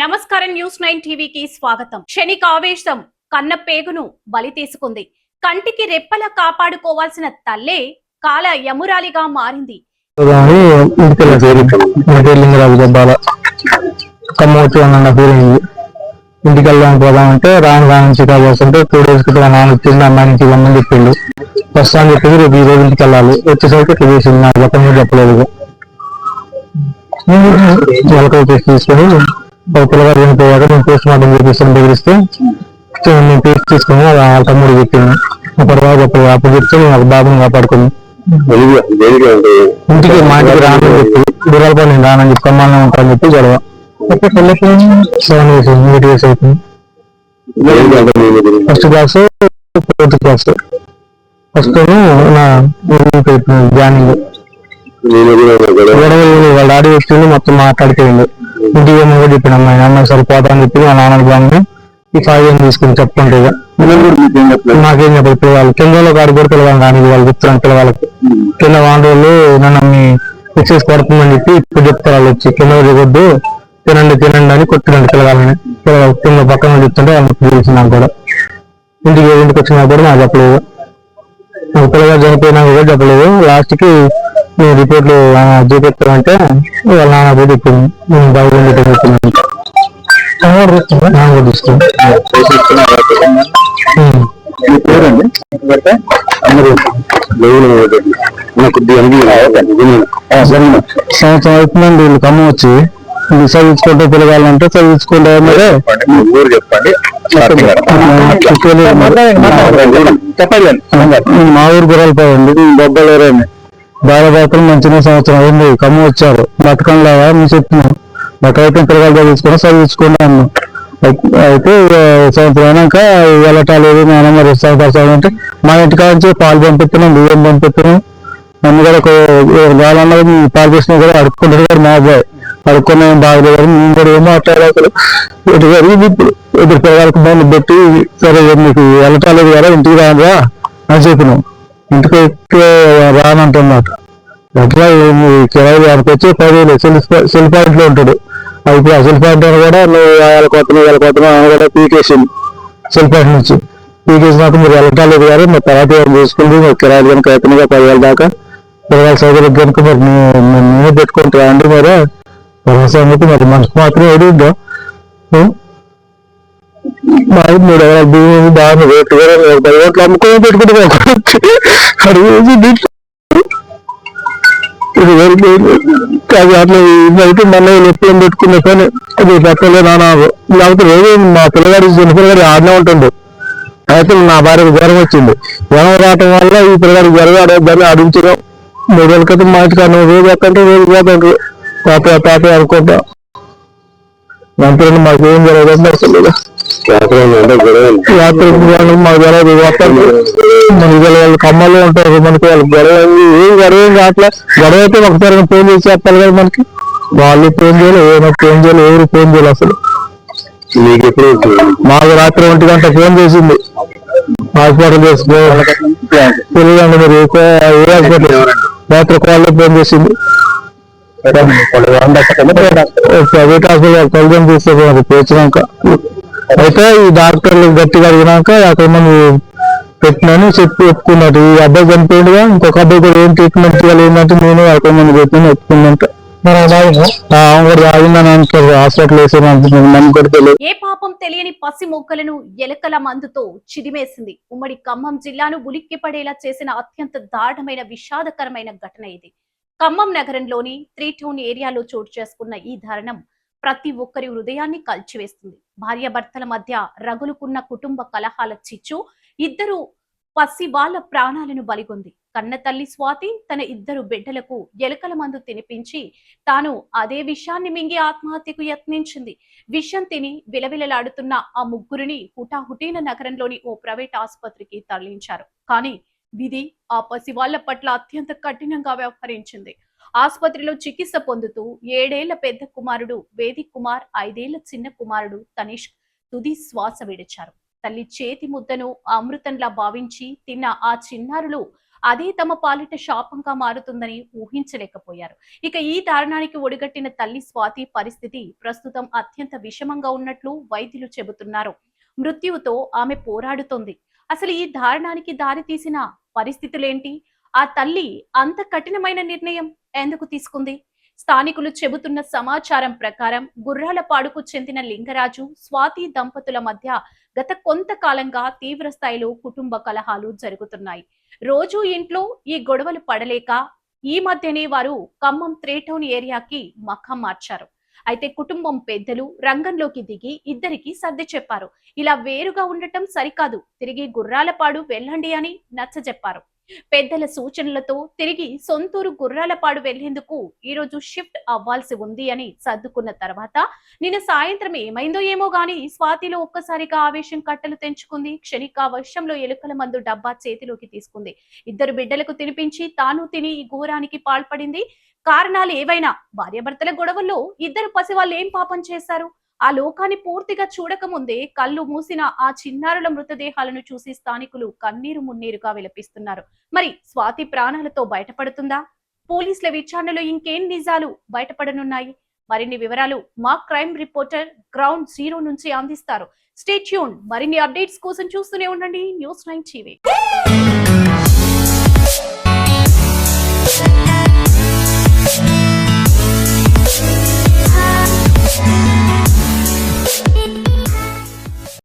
నమస్కారం న్యూస్ 9 టీవీకి స్వాగతం. క్షణికావేశం కన్న పేగును బలి తీసుకుంది. కంటికి రెప్పలా కాపాడుకోవాల్సిన తల్లే కాల యమురాలిగా మారింది. ఇంటికి వెళ్దాం పోదామంటే రాను చికాకు వస్తుంటే 2 days క్రితం నాన్న వచ్చింది, అమ్మాయికి ఇవ్వమని చెప్పిండు. ఫస్ట్ అని చెప్పింది రేపు ఈ రోజు ఇంటికి వెళ్ళాలి. వచ్చేసరికి ఇట్లా చేసింది, నాకు చెప్పలేదు. తీసుకొని ఒక పిల్లగారు చనిపోయాక నేను పోస్ట్ మార్టం చేపిస్తాను బెదిరిస్తే నేను టేస్ట్ తీసుకుని వాళ్ళ తమ్ముడు చెప్పింది. అప్పటిదాకా చెప్పలేదు. అప్పుడు చెప్తే నాకు బాబుని కాపాడుకుంది. ఇంటికి మా ఇంటికి రానని చెప్పి గుర్రాలపై నేను రానని చెప్పి కమ్మాలని ఉంటానని చెప్పి గొడవ 7 years 8 years అవుతుంది. First class 4th class. First నా జాయినింగ్ వాళ్ళ డాడీ వచ్చింది, మొత్తం మాట్లాడిపోయింది. ఇంటికి ఏమో కూడా చెప్పిన అమ్మాయి సరిపోతా అని చెప్పి మా నాన్నకి బాగుంది ఈ 5 years తీసుకుని చెప్పుకుంటే నాకేం చెప్పదు. పిల్లలు కిందలో కాడి కూడా పిల్లలు కానీ వాళ్ళు చెప్తున్నాను పిల్లలకి కింద వాండోళ్ళు నన్ను ఎక్సైజ్ పడుతుందని చెప్పి ఇప్పుడు చెప్తారు. వాళ్ళు వచ్చి కింద దిగొద్దు తినండి అని కొట్టినండి పిల్లగాలని. కింద పక్కన చెప్తుంటే వాళ్ళకి తెలిసింది. నాకు కూడా ఇంటికి వచ్చినా కూడా నాకు చెప్పలేదు. నాకు పిల్లగారు చనిపోయినా కూడా చెప్పలేదు. లాస్ట్ కి నేను రిపోర్ట్లు చూపిస్తామంటే వాళ్ళ నాన్న కూడా చెప్పింది నేను బాగుంది చెప్తున్నాను. సంవత్సరం అవుతుందండి వీళ్ళు ఖమ్మం వచ్చి చదివించుకుంటే పిల్లగాలంటే చదివించుకుంటే మా ఊరు గుర్రాలపోయండి బొబ్బలేరండి బాలబాతలు మంచిగా సంవత్సరం అయింది. ఖమ్మం వచ్చారు బతకంలాగా మేము చెప్తున్నాం. బతకైతే పిల్లగాలు చదివించుకుని చదివించుకోండి అన్నాం. అయితే సంవత్సరం అయినాక వెళ్ళటాలేదు నేను మరి అంటే మా ఇంటికాంచి పాలు పంపిస్తున్నాం, బియ్యం పంపిస్తున్నాం. నన్ను కూడా గాలన్నా పాలు చేసినా కూడా అడుక్కుంటారు కదా మా అబ్బాయి అడుక్కున్నా బాగలేదు కానీ మేము కూడా ఏం మాట్లాడాలి. ఇటు జరిగింది ఇప్పుడు పిల్లగాలకు బాగుంది పెట్టి సరే మీకు వెళ్ళటాలేదు కదా ఇంటికి రాదా అని చెప్పినాం. ఇంటికి రానంటున్నమాట. అట్లా కిరాయి దానికి వచ్చి 10,000 సెల్ పాయింట్లో ఉంటాడు. ఇప్పుడు ఆ సెల్ పాయింట్ కూడా నువ్వు వెళ్ళకొస్తున్నావు ఆయన కూడా పీకేసింది. సెల్ పాయింట్ నుంచి పీకేసినాక మీరు వెళ్ళటాలేదు కానీ మరి తర్వాత చూసుకుంది మీరు కిరాయి కనుక అవుతుందిగా 10,000 దాకా పిల్లల సౌకర్యం కనుక మరి నేనే పెట్టుకుంటా అండి. మరి సంగతి మరి మనసు మాత్రం ఏడుందో మా 3 ఎకరాల భూమి బాగా రేట్లు కూడా 10 ఓట్లు అమ్ముకొని పెట్టుకుంటే అట్లా అయితే మళ్ళీ ఎప్పుడు పెట్టుకునే పని అది పెట్టలే నాన్న. లేకపోతే రోజు మా పిల్లగాడి చిన్న పిల్లగాడి ఆడనే ఉంటుంది. అయితే నా భార్యకు జ్వరం వచ్చింది. జ్వరం రావటం వల్ల ఈ పిల్లగాడికి జ్వరం ఆడేదాన్ని అడిగించడం 3 రోజుల క్రితం మా ఇంటికి అన్న రోజు ఎక్కంటే రోజు పోతాడు తాత అనుకుంటా. దాంతో మాకు ఏం జరగదు అసలు యాత్ర మాకు జరగదు. మనకి కమ్మల్లో ఉంటారు మనకి వాళ్ళు గొడవ ఏం కావట్లే. గొడవ అయితే ఒకసారి ఫోన్ చేసి చెప్పాలి కదా మనకి. వాళ్ళు ఫోన్ చేయాలి ఎవరు ఫోన్ చేయాలి అసలు. మాకు రాత్రి 1 గంట ఫోన్ చేసింది హాస్పిటల్ చేసుకోవాలి తెలియదండి మీరు ఏ హాస్పిటల్ రాత్రి కాల్లో ఫోన్ చేసింది. ప్రైవేట్ హాస్పిటల్ కళ్యాణ్ తీసుకోవాలి పేర్చినాక. అయితే ఈ డాక్టర్లు గట్టిగా అడిగినాక 50 మంది పెట్టినని చెప్పి ఒప్పుకున్నట్టు. ఈ అబ్బాయి చనిపోయిందిగా ఇంకొక అబ్బాయి కూడా ఏం ట్రీట్మెంట్ చేయాలి ఏంటంటే నేను 50 మంది పెట్టిన ఒప్పుకున్నట్టు. ఏ పాపం తెలియని పసి మొక్కలను ఎలకల మందుతో చిదిమేసింది. ఉమ్మడి ఖమ్మం జిల్లాను ఉలిక్కి పడేలా చేసిన అత్యంత దారుణమైన విషాదకరమైన ఘటన ఇది. ఖమ్మం నగరంలోని 3 టౌన్ ఏరియాలో చోటు చేసుకున్న ఈ దారుణం ప్రతి ఒక్కరి హృదయాన్ని కలిచివేస్తుంది. భార్యాభర్తల మధ్య రగులుకున్న కుటుంబ కలహాల చిచ్చు 2 పసి వాళ్ళ ప్రాణాలను బలిగొంది. కన్న తల్లి స్వాతి తన 2 బిడ్డలకు ఎలకల మందు తినిపించి తాను అదే విషాన్ని మింగి ఆత్మహత్యకు యత్నించింది. విషం తిని విలవిలలాడుతున్న ఆ ముగ్గురిని హుటాహుటీన నగరంలోని ఓ ప్రైవేట్ ఆసుపత్రికి తరలించారు. కానీ విధి ఆ పసి వాళ్ల పట్ల అత్యంత కఠినంగా వ్యవహరించింది. ఆసుపత్రిలో చికిత్స పొందుతూ 7 ఏళ్ల పెద్ద కుమారుడు వేదిక్ కుమార్, 5 ఏళ్ల చిన్న కుమారుడు తనిష్క్ తుది శ్వాస విడిచారు. తల్లి చేతి ముద్దను అమృతంలా భావించి తిన్న ఆ చిన్నారులు అదే తమ పాలిట శాపంగా మారుతుందని ఊహించలేకపోయారు. ఇక ఈ దారుణానికి ఒడిగట్టిన తల్లి స్వాతి పరిస్థితి ప్రస్తుతం అత్యంత విషమంగా ఉన్నట్లు వైద్యులు చెబుతున్నారు. మృత్యువుతో ఆమె పోరాడుతోంది. అసలు ఈ దారుణానికి దారి తీసిన పరిస్థితులేంటి? ఆ తల్లి అంత కఠినమైన నిర్ణయం ఎందుకు తీసుకుంది? స్థానికులు చెబుతున్న సమాచారం ప్రకారం గుర్రాలపాడుకు చెందిన లింగరాజు, స్వాతి దంపతుల మధ్య గత కొంతకాలంగా తీవ్ర స్థాయిలో కుటుంబ కలహాలు జరుగుతున్నాయి. రోజూ ఇంట్లో ఈ గొడవలు పడలేక ఈ మధ్యనే వారు ఖమ్మం 3 టౌన్ ఏరియాకి మకాం మార్చారు. అయితే కుటుంబం పెద్దలు రంగంలోకి దిగి ఇద్దరికి సర్ది చెప్పారు. ఇలా వేరుగా ఉండటం సరికాదు, తిరిగి గుర్రాలపాడు వెళ్ళండి అని నచ్చజెప్పారు. పెద్దల సూచనలతో తిరిగి సొంతూరు గుర్రాలపాడు వెళ్లేందుకు ఈ రోజు షిఫ్ట్ అవ్వాల్సి ఉంది అని సర్దుకున్న తర్వాత నిన్న సాయంత్రం ఏమైందో ఏమో గాని స్వాతిలో ఒక్కసారిగా ఆవేశం కట్టలు తెంచుకుంది. క్షణిక వర్షంలో ఎలుకల మందు డబ్బా చేతిలోకి తీసుకుంది. ఇద్దరు బిడ్డలకు తినిపించి తాను తిని ఈ ఘోరానికి పాల్పడింది. కారణాలు ఏవైనా భార్యాభర్తల గొడవల్లో ఇద్దరు పసివాళ్ళు ఏం పాపం చేశారు? ఆ లోకాన్ని పూర్తిగా చూడకముందే కళ్ళు మూసిన ఆ చిన్నారుల మృతదేహాలను చూసి స్థానికులు కన్నీరు మున్నీరుగా విలపిస్తున్నారు. మరి స్వాతి ప్రాణాలతో బయటపడుతుందా? పోలీసుల విచారణలో ఇంకేం నిజాలు బయటపడనున్నాయి? మరిన్ని వివరాలు మా క్రైమ్ రిపోర్టర్ గ్రౌండ్ జీరో నుంచి అందిస్తారు. Stay tune. మరిన్ని అప్డేట్స్ కోసం చూస్తూనే ఉండండి News9 TV.